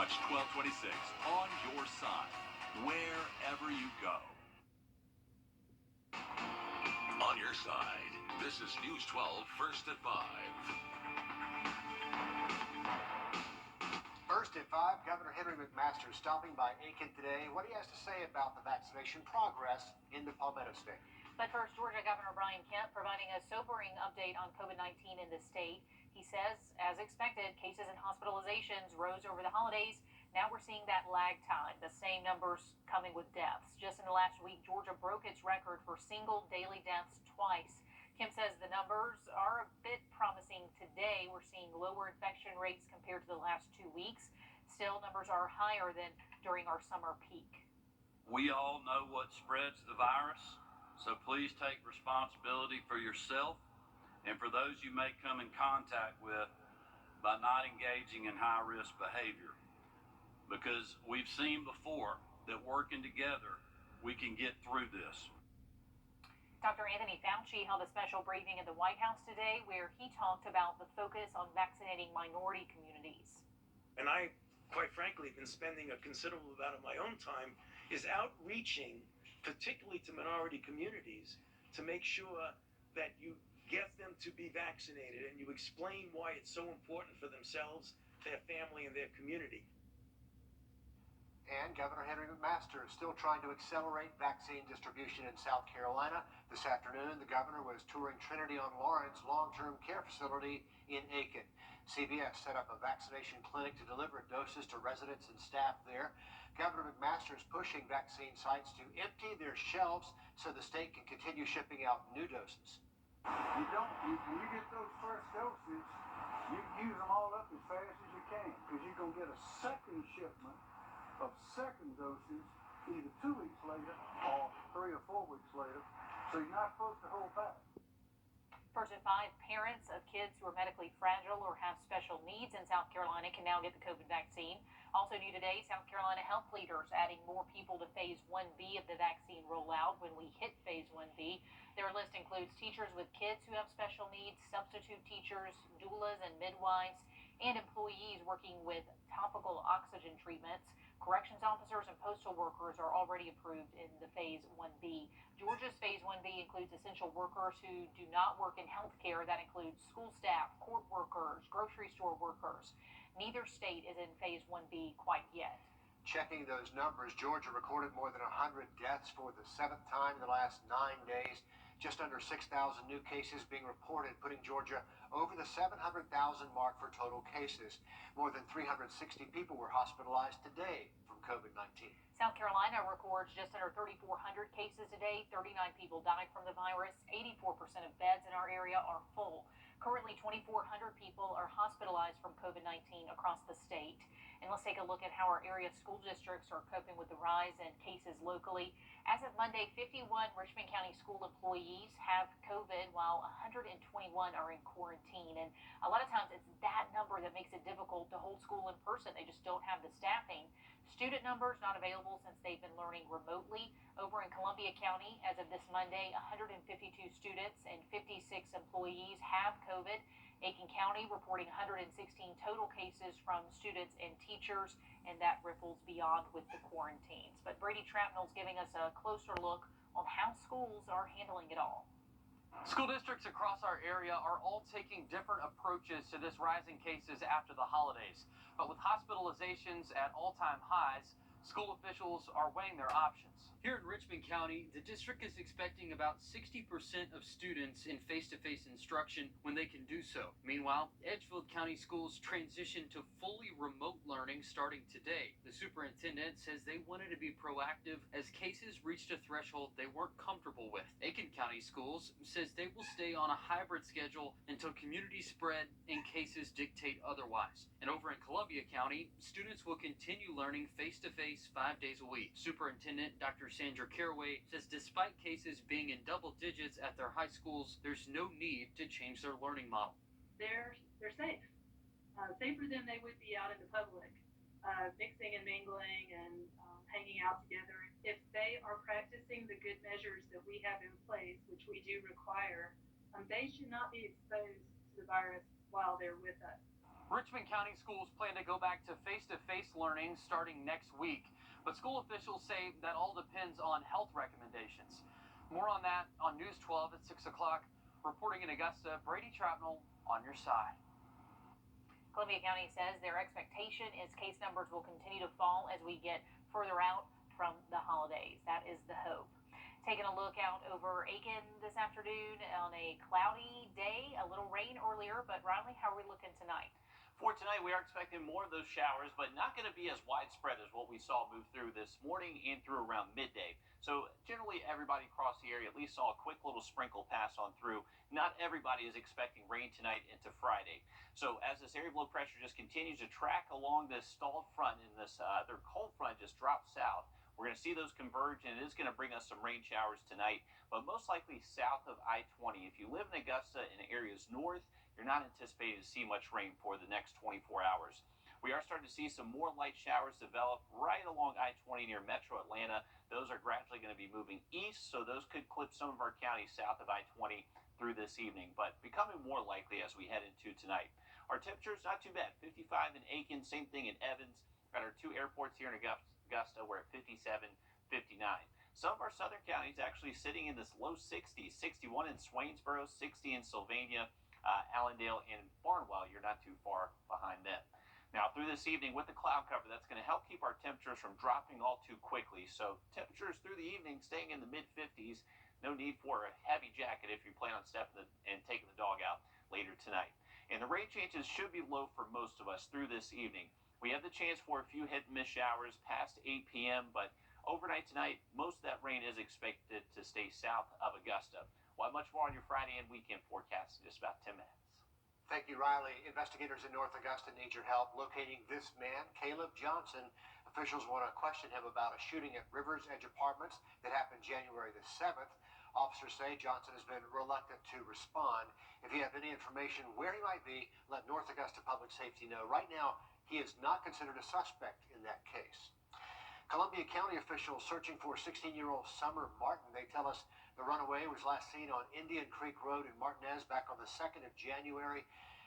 Watch 1226 on your side, wherever you go. On your side, this is News 12 First at 5. First at 5, Governor Henry McMaster stopping by Aiken today. What he has to say about the vaccination progress in the Palmetto State. But first, Georgia Governor Brian Kemp providing a sobering update on COVID-19 in the state. He says, as expected, cases and hospitalizations rose over the holidays. Now we're seeing that lag time, the same numbers coming with deaths. Just in the last week, Georgia broke its record for single daily deaths twice. Kemp says the numbers are a bit promising today. We're seeing lower infection rates compared to the last 2 weeks. Still, numbers are higher than during our summer peak. We all know what spreads the virus, so please take responsibility for yourself and for those you may come in contact with by not engaging in high-risk behavior. Because we've seen before that working together, we can get through this. Dr. Anthony Fauci held a special briefing at the White House today where he talked about the focus on vaccinating minority communities. And I, quite frankly, have been spending a considerable amount of my own time is outreaching, particularly to minority communities, to make sure that you get them to be vaccinated and you explain why it's so important for themselves, their family, and their community. And Governor Henry McMaster is still trying to accelerate vaccine distribution in South Carolina. This afternoon, the governor was touring Trinity on Lawrence long-term care facility in Aiken. CBS set up a vaccination clinic to deliver doses to residents and staff there. Governor McMaster is pushing vaccine sites to empty their shelves so the state can continue shipping out new doses. When you get those first doses, you use them all up as fast as you can, because you're going to get a second shipment of second doses either 2 weeks later or 3 or 4 weeks later, so you're not supposed to hold back. First at 5, parents of kids who are medically fragile or have special needs in South Carolina can now get the COVID vaccine. Also new today, South Carolina health leaders adding more people to Phase 1B of the vaccine rollout when we hit Phase 1B. Their list includes teachers with kids who have special needs, substitute teachers, doulas and midwives, and employees working with topical oxygen treatments. Corrections officers and postal workers are already approved in the Phase 1B. Georgia's Phase 1B includes essential workers who do not work in healthcare. That includes school staff, court workers, grocery store workers. Neither state is in Phase 1B quite yet. Checking those numbers, Georgia recorded more than 100 deaths for the 7th time in the last 9 days. Just under 6,000 new cases being reported, putting Georgia over the 700,000 mark for total cases. More than 360 people were hospitalized today from COVID-19. South Carolina records just under 3,400 cases today. 39 people died from the virus. 84% of beds in our area are full. Currently, 2,400 people are hospitalized from COVID-19 across the state. And let's take a look at how our area school districts are coping with the rise in cases locally. As of Monday, 51 Richmond County school employees have COVID, while 121 are in quarantine. And a lot of times it's that number that makes it difficult to hold school in person. They just don't have the staffing. Student numbers not available since they've been learning remotely. Over in Columbia County, as of this Monday, 152 students and 56 employees have COVID. Aiken County reporting 116 total cases from students and teachers, and that ripples beyond with the quarantines. But Brady Trapnell's giving us a closer look on how schools are handling it all. School districts across our area are all taking different approaches to this rise in cases after the holidays. But with hospitalizations at all-time highs, school officials are weighing their options. Here in Richmond County, the district is expecting about 60% of students in face-to-face instruction when they can do so. Meanwhile, Edgefield County schools transition to fully remote learning starting today. The superintendent says they wanted to be proactive as cases reached a threshold they weren't comfortable with. Aiken County Schools says they will stay on a hybrid schedule until community spread and cases dictate otherwise. And over in Columbia County, students will continue learning face-to-face 5 days a week. Superintendent Dr. Sandra Caraway says despite cases being in double digits at their high schools, there's no need to change their learning model. They're safe. Safer than they would be out in the public, mixing and mingling and hanging out together. If they are practicing the good measures that we have in place, which we do require, they should not be exposed to the virus while they're with us. Richmond County schools plan to go back to face-to-face learning starting next week, but school officials say that all depends on health recommendations. More on that on News 12 at 6 o'clock. Reporting in Augusta, Brady Trapnell on your side. Columbia County says their expectation is case numbers will continue to fall as we get further out from the holidays. That is the hope. Taking a look out over Aiken this afternoon on a cloudy day, a little rain earlier, but Riley, how are we looking tonight? For tonight, we are expecting more of those showers, but not going to be as widespread as what we saw move through this morning and through around midday. So generally, everybody across the area at least saw a quick little sprinkle pass on through. Not everybody is expecting rain tonight into Friday. So as this area of low pressure just continues to track along this stalled front and this their cold front just drops south, we're going to see those converge, and it is going to bring us some rain showers tonight, but most likely south of I-20. If you live in Augusta and areas north, you're not anticipating to see much rain for the next 24 hours. We are starting to see some more light showers develop right along I-20 near Metro Atlanta. Those are gradually going to be moving east, so those could clip some of our counties south of I-20 through this evening, but becoming more likely as we head into tonight. Our temperatures not too bad. 55 in Aiken, same thing in Evans. At our two airports here in Augusta, we're at 57, 59. Some of our southern counties actually sitting in this low 60s. 61 in Swainsboro, 60 in Sylvania, Allendale, and Barnwell. You're not too far behind them. Now, through this evening with the cloud cover, that's going to help keep our temperatures from dropping all too quickly. So temperatures through the evening staying in the mid-50s. No need for a heavy jacket if you plan on stepping and taking the dog out later tonight. And the rain chances should be low for most of us through this evening. We have the chance for a few hit and miss showers past 8 p.m., but overnight tonight, most of that rain is expected to stay south of Augusta. We'll have much more on your Friday and weekend forecast in just about 10 minutes. Thank you, Riley. Investigators in North Augusta need your help locating this man, Caleb Johnson. Officials want to question him about a shooting at Rivers Edge Apartments that happened January the 7th. Officers say Johnson has been reluctant to respond. If you have any information where he might be, let North Augusta Public Safety know. Right now, he is not considered a suspect in that case. Columbia County officials searching for 16-year-old Summer Martin. They tell us the runaway was last seen on Indian Creek Road in Martinez back on the 2nd of January.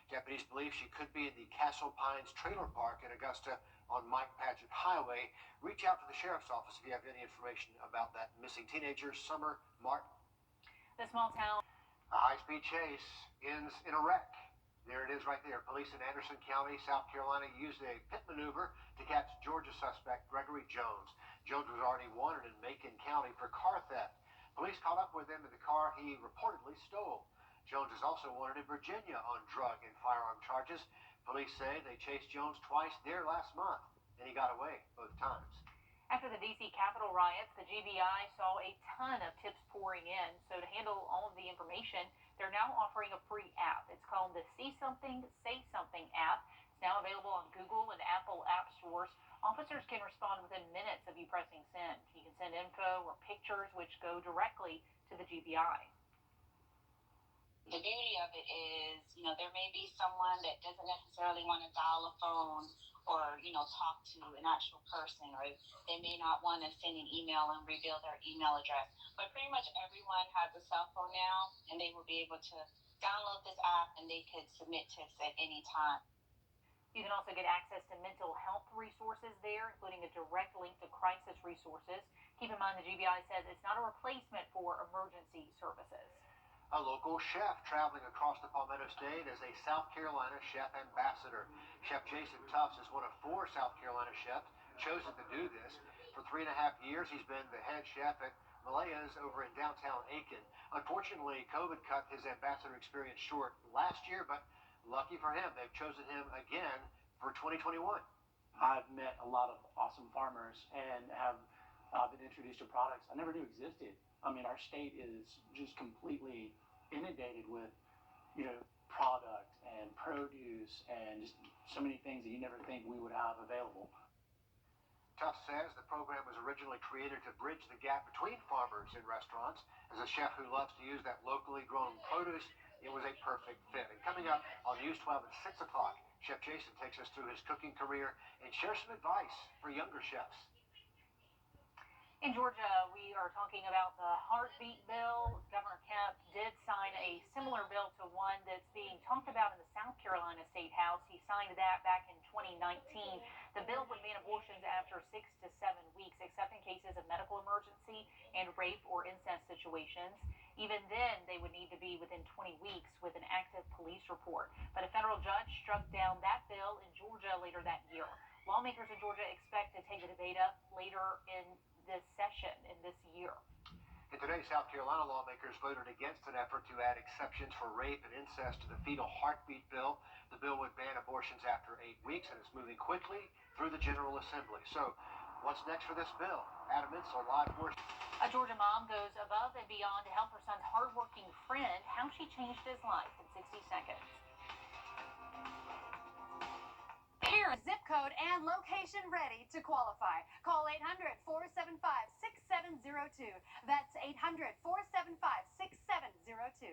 Deputies believe she could be in the Castle Pines Trailer Park in Augusta on Mike Paget Highway. Reach out to the sheriff's office if you have any information about that missing teenager, Summer Martin. The small town. A high-speed chase ends in a wreck. There it is right there. Police in Anderson County, South Carolina, used a pit maneuver to catch Georgia suspect Gregory Jones. Jones was already wanted in Macon County for car theft. Police caught up with him in the car he reportedly stole. Jones is also wanted in Virginia on drug and firearm charges. Police say they chased Jones twice there last month, and he got away both times. After the D.C. Capitol riots, the GBI saw a ton of tips pouring in. So to handle all of the information, they're now offering a free app. It's called the See Something, Say Something app. It's now available on Google and Apple app stores. Officers can respond within minutes of you pressing send. You can send info or pictures which go directly to the GBI. The beauty of it is, there may be someone that doesn't necessarily want to dial a phone or, talk to an actual person, or they may not want to send an email and reveal their email address. But pretty much everyone has a cell phone now, and they will be able to download this app and they could submit tips at any time. You can also get access to mental health resources there, including a direct link to crisis resources. Keep in mind the GBI says it's not a replacement for emergency services. A local chef traveling across the Palmetto State as a South Carolina chef ambassador. Chef Jason Tufts is one of 4 South Carolina chefs chosen to do this. For 3.5 years, he's been the head chef at Malaya's over in downtown Aiken. Unfortunately, COVID cut his ambassador experience short last year, but lucky for him, they've chosen him again for 2021. I've met a lot of awesome farmers and have been introduced to products I never knew existed. I mean, our state is just completely inundated with, product and produce and just so many things that you never think we would have available. Tufts says the program was originally created to bridge the gap between farmers and restaurants. As a chef who loves to use that locally grown produce, it was a perfect fit. And coming up on News 12 at 6 o'clock, Chef Jason takes us through his cooking career and shares some advice for younger chefs. In Georgia, we are talking about the heartbeat bill. Governor Kemp did sign a similar bill to one that's being talked about in the South Carolina State House. He signed that back in 2019. The bill would ban abortions after 6 to 7 weeks, except in cases of medical emergency and rape or incest situations. Even then, they would need to be within 20 weeks with an active police report. But a federal judge struck down that bill in Georgia later that year. Lawmakers in Georgia expect to take the debate up later in this session in this year. And today, South Carolina lawmakers voted against an effort to add exceptions for rape and incest to the fetal heartbeat bill. The bill would ban abortions after 8 weeks, and it's moving quickly through the General Assembly. So, what's next for this bill? Adam Insler, live for us. A Georgia mom goes above and beyond to help her son's hardworking friend. How she changed his life in 60 seconds. Parent, zip code, and location ready to qualify. Call 800-475-6702. That's 800-475-6702.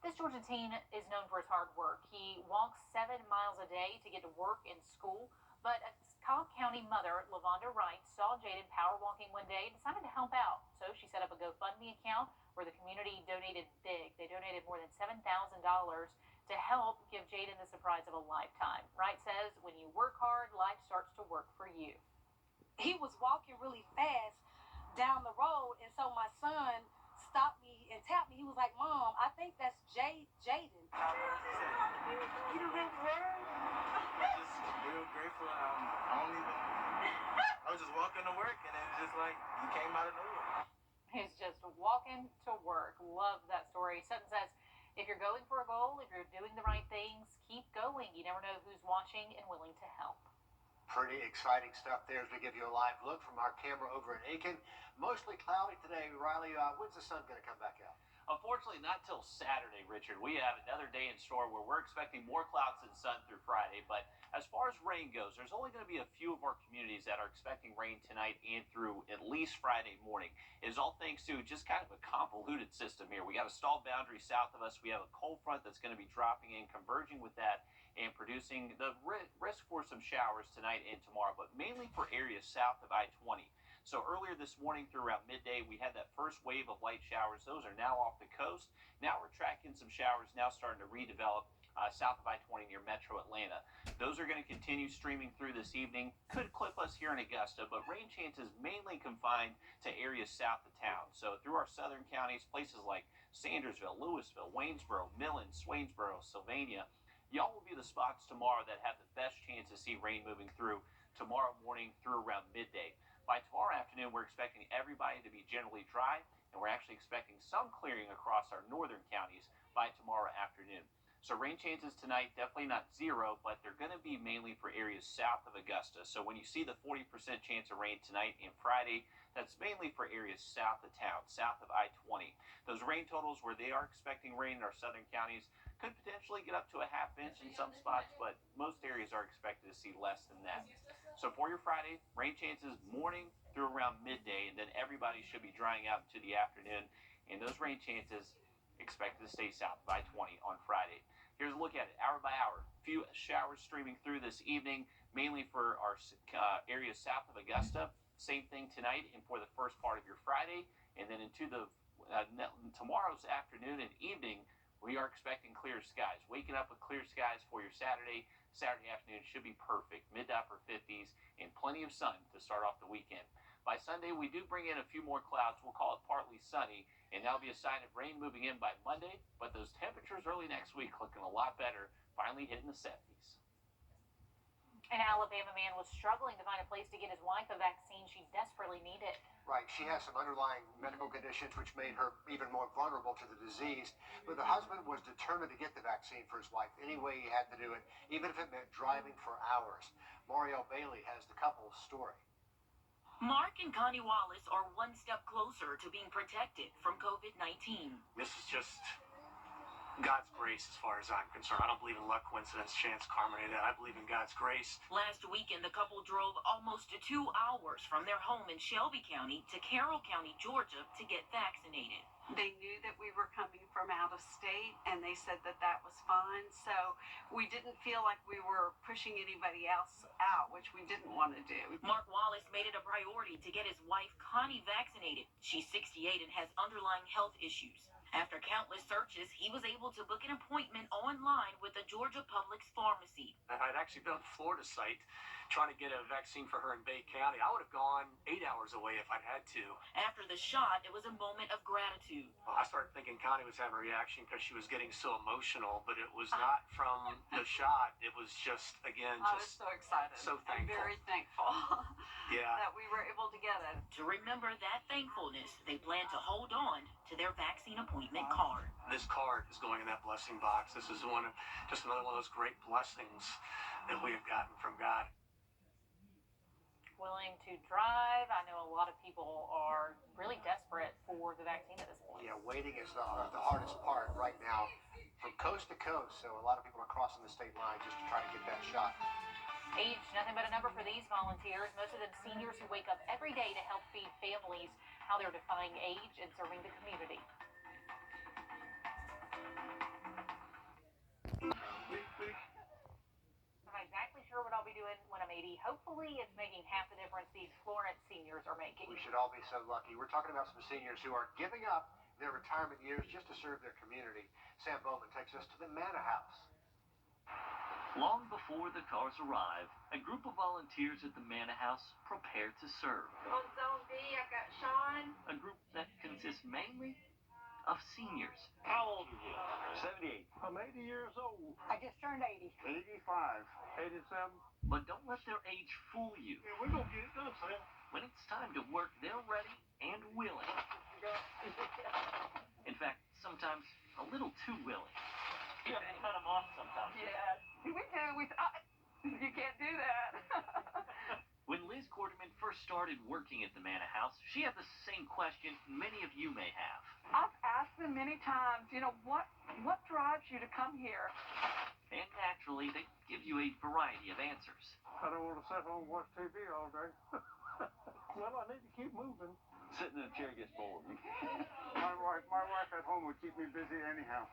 This Georgia teen is known for his hard work. He walks 7 miles a day to get to work and school. But a Cobb County mother, LaVonda Wright, saw Jaden power walking one day and decided to help out. So she set up a GoFundMe account where the community donated big. They donated more than $7,000 to help give Jaden the surprise of a lifetime. Wright says when you work hard, life starts to work for you. He was walking really fast down the road, and so my son stopped me and tapped me. He was like, "Mom, I think that's Jaden." You just real grateful. I was just walking to work, and it's just like he came out of nowhere. He's just walking to work. Love that story. Sutton says, if you're going for a goal, if you're doing the right things, keep going. You never know who's watching and willing to help. Pretty exciting stuff there as we give you a live look from our camera over in Aiken. Mostly cloudy today. Riley, when's the sun going to come back out? Unfortunately, not till Saturday, Richard. We have another day in store where we're expecting more clouds than sun through Friday. But as far as rain goes, there's only going to be a few of our communities that are expecting rain tonight and through at least Friday morning. It is all thanks to just kind of a convoluted system here. We got a stall boundary south of us. We have a cold front that's going to be dropping in, converging with that, and producing the risk for some showers tonight and tomorrow, but mainly for areas south of I-20. So earlier this morning through around midday, we had that first wave of light showers. Those are now off the coast. Now we're tracking some showers now starting to redevelop south of I-20 near Metro Atlanta. Those are going to continue streaming through this evening. Could clip us here in Augusta, but rain chances mainly confined to areas south of town. So through our southern counties, places like Sandersville, Louisville, Waynesboro, Millen, Swainsboro, Sylvania, y'all will be the spots tomorrow that have the best chance to see rain moving through tomorrow morning through around midday. By tomorrow afternoon, we're expecting everybody to be generally dry, and we're actually expecting some clearing across our northern counties by tomorrow afternoon. So rain chances tonight, definitely not zero, but they're going to be mainly for areas south of Augusta. So when you see the 40% chance of rain tonight and Friday, that's mainly for areas south of town, south of I-20. Those rain totals where they are expecting rain in our southern counties could potentially get up to a half inch in some spots, but most areas are expected to see less than that. So for your Friday, rain chances morning through around midday, and then everybody should be drying out into the afternoon, and those rain chances expected to stay south of I-20 on Friday. Here's a look at it hour by hour. Few showers streaming through this evening, mainly for our areas south of Augusta. Same thing tonight and for the first part of your Friday, and then into the tomorrow's afternoon and evening, we are expecting clear skies. Waking up with clear skies for your Saturday. Saturday afternoon should be perfect. Mid to upper 50s and plenty of sun to start off the weekend. By Sunday, we do bring in a few more clouds. We'll call it partly sunny, and that'll be a sign of rain moving in by Monday. But those temperatures early next week looking a lot better, finally hitting the 70s. An Alabama man was struggling to find a place to get his wife a vaccine she desperately needed. Right, she has some underlying medical conditions which made her even more vulnerable to the disease. But the husband was determined to get the vaccine for his wife any way he had to do it, even if it meant driving for hours. Moriel Bailey has the couple's story. Mark and Connie Wallace are one step closer to being protected from COVID-19. This is just God's grace as far as I'm concerned. I don't believe in luck, coincidence, chance, karma, any of that. I believe in God's grace. Last weekend, the couple drove almost 2 hours from their home in Shelby County to Carroll County, Georgia, to get vaccinated. They knew that we were coming from out of state, and they said that that was fine. So we didn't feel like we were pushing anybody else out, which we didn't want to do. Mark Wallace made it a priority to get his wife, Connie, vaccinated. She's 68 and has underlying health issues. After countless searches, he was able to book an appointment online with the Georgia Publix pharmacy. I'd actually been on the Florida site trying to get a vaccine for her in Bay County. I would have gone 8 hours away if I'd had to. After the shot, it was a moment of gratitude. Well, I started thinking Connie was having a reaction because she was getting so emotional, but it was not from the shot. It was just, again, I was so excited. So thankful. I'm very thankful that we were able to get it. To remember that thankfulness, they plan to hold on to their vaccine appointment card. This card is going in that blessing box. This is just another one of those great blessings that we have gotten from God. Willing to drive. I know a lot of people are really desperate for the vaccine at this point. Yeah, waiting is the hardest part right now from coast to coast. So a lot of people are crossing the state line just to try to get that shot. Age, nothing but a number for these volunteers. Most of them seniors who wake up every day to help feed families. How they're defying age and serving the community. I'm not exactly sure what I'll be doing when I'm 80. Hopefully it's making half the difference these Florence seniors are making. We should all be so lucky. We're talking about some seniors who are giving up their retirement years just to serve their community. Sam Bowman takes us to the Manor House. Long before the cars arrive, a group of volunteers at the Manor House prepare to serve. On Zone B, I got Sean. A group that consists mainly of seniors. How old are you? 78. I'm 80 years old. I just turned 80. 85. 87. But don't let their age fool you. Yeah, we're going to get it done, Sam. When it's time to work, they're ready and willing. In fact, sometimes a little too willing. You have to cut them off sometimes. Yeah. We do. You can't do that. When Liz Quarterman first started working at the Manor House, she had the same question many of you may have. I've asked them many times, what drives you to come here? And naturally, they give you a variety of answers. I don't want to sit home and watch TV all day. Well, I need to keep moving. Sitting in a chair gets bored. My wife at home would keep me busy anyhow.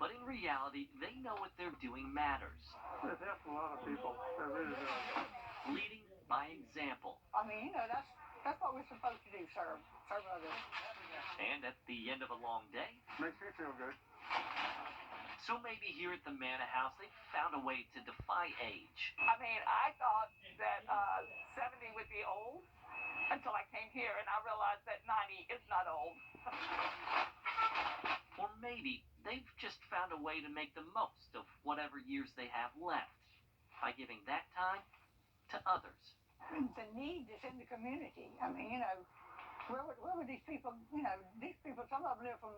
But in reality, they know what they're doing matters. It helps a lot of people. It really does. Leading by example. I mean, that's what we're supposed to do, serve others. And at the end of a long day, makes me feel good. So maybe here at the Manor House, they found a way to defy age. I mean, I thought that 70 would be old until I came here, and I realized that 90 is not old. Or maybe they've just found a way to make the most of whatever years they have left by giving that time to others. The need is in the community. I mean, where would these people, some of them live from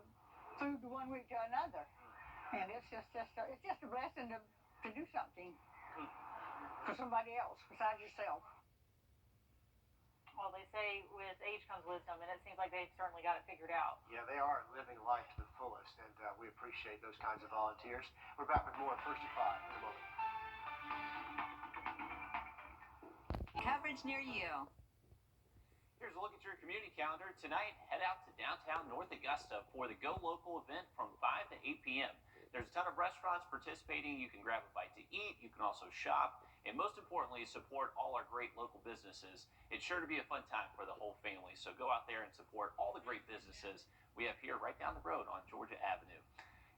food to one week to another. And it's just a blessing to do something for somebody else besides yourself. Well, they say with age comes wisdom, and it seems like they've certainly got it figured out. Yeah, they are living life to the fullest, and we appreciate those kinds of volunteers. We're back with more First at 5 in a moment. Coverage near you. Here's a look at your community calendar. Tonight, head out to downtown North Augusta for the Go Local event from 5 to 8 p.m. There's a ton of restaurants participating. You can grab a bite to eat. You can also shop. And most importantly, support all our great local businesses. It's sure to be a fun time for the whole family. So go out there and support all the great businesses we have here right down the road on Georgia Avenue.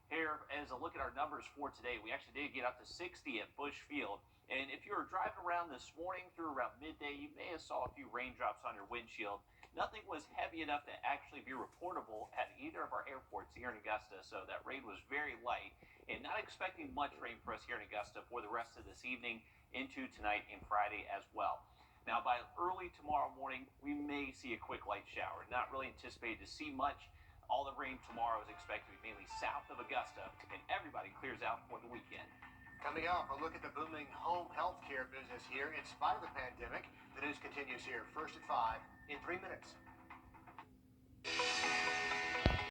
Here is a look at our numbers for today. We actually did get up to 60 at Bush Field. And if you were driving around this morning through around midday, you may have saw a few raindrops on your windshield. Nothing was heavy enough to actually be reportable at either of our airports here in Augusta, so that rain was very light. And not expecting much rain for us here in Augusta for the rest of this evening into tonight and Friday as well. Now, by early tomorrow morning, we may see a quick light shower. Not really anticipated to see much. All the rain tomorrow is expected to be mainly south of Augusta, and everybody clears out for the weekend. Coming up, a look at the booming home health care business here in spite of the pandemic. The news continues here, First at 5 in 3 minutes.